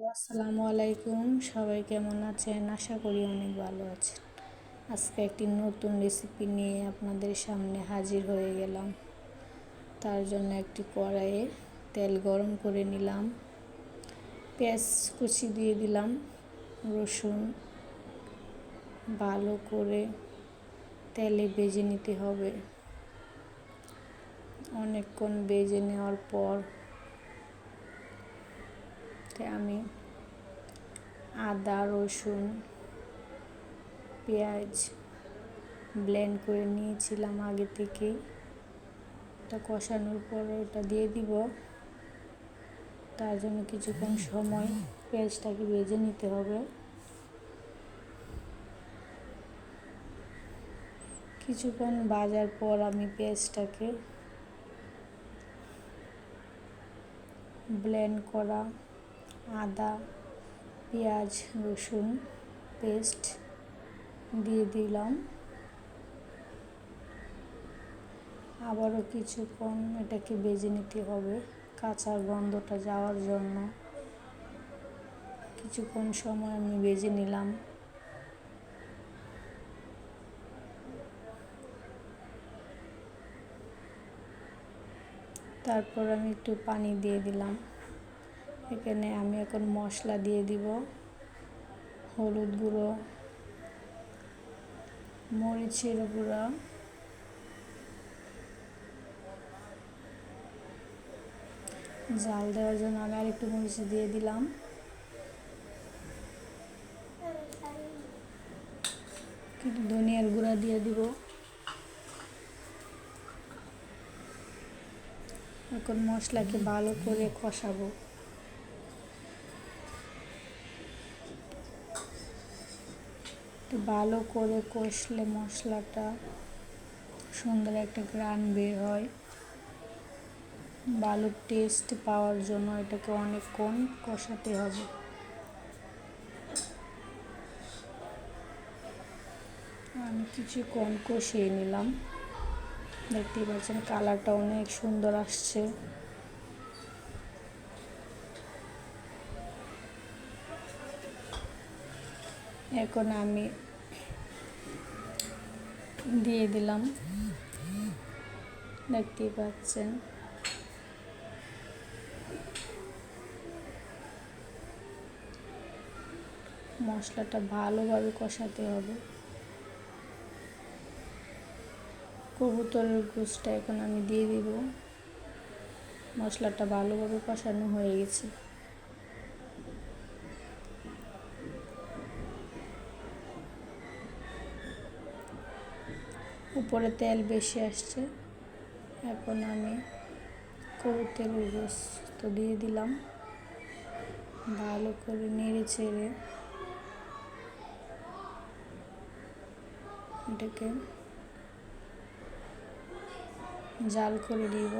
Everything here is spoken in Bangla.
আসসালামু আলাইকুম, সবাই কেমন আছেন? আশা করি অনেক ভালো আছেন। আজকে একটি নতুন রেসিপি নিয়ে আপনাদের সামনে হাজির হয়ে গেলাম। তার জন্য একটি কড়াইয়ে তেল গরম করে নিলাম, পেঁয়াজ কুচি দিয়ে দিলাম, রসুন ভালো করে তেলে ভেজে নিতে হবে। অনেকক্ষণ ভেজে নেওয়ার পর আমি আদা রসুন পেঁয়াজ ব্লেন্ড করে নিয়েছিলাম আগে থেকেই। এটা কষানোর পর ওটা দিয়ে দিব। তার জন্য কিছুক্ষণ সময় পেঁয়াজটাকে ভেজে নিতে হবে। কিছুক্ষণ ভাজার পর আমি পেঁয়াজটাকে ব্লেন্ড করা আদা পেঁয়াজ রসুন পেস্ট দিয়ে দিলাম। আবারও কিছুক্ষণ এটাকে ভেজে নিতে হবে কাঁচা গন্ধটা যাওয়ার জন্য। কিছুক্ষণ সময় আমি ভেজে নিলাম। তারপর আমি একটু পানি দিয়ে দিলাম। এখানে আমি এখন মশলা দিয়ে দিব, হলুদ গুঁড়ো, মরিচের গুঁড়া, জাল দেওয়ার জন্য আমি আরেকটু মরিচ দিয়ে দিলাম। কিন্তু ধনিয়ার গুঁড়া দিয়ে দিব। এখন মশলাকে ভালো করে কষাবো। ভালো করে কষলে মশলাটা সুন্দর একটা ঘ্রাণ বের হয়। ভালো টেস্ট পাওয়ার জন্য এটাকে অনেকক্ষণ কষাতে হবে। আমি কিছুক্ষণ কষিয়ে নিলাম। দেখতেই পাচ্ছেন কালারটা অনেক সুন্দর আসছে। এখন আমি দিয়ে দিলাম, দেখতেই পাচ্ছেন মশলাটা ভালোভাবে কষাতে হবে। কবুতরের গোশটা এখন আমি দিয়ে দিব। মশলাটা ভালোভাবে কষানো হয়ে গেছে। উপরে তেল বেশি আসছে। এখন আমি কবুতরের গোশত দিয়ে দিলাম। ভালো করে নেড়ে চেড়ে এটাকে জাল করে দিব।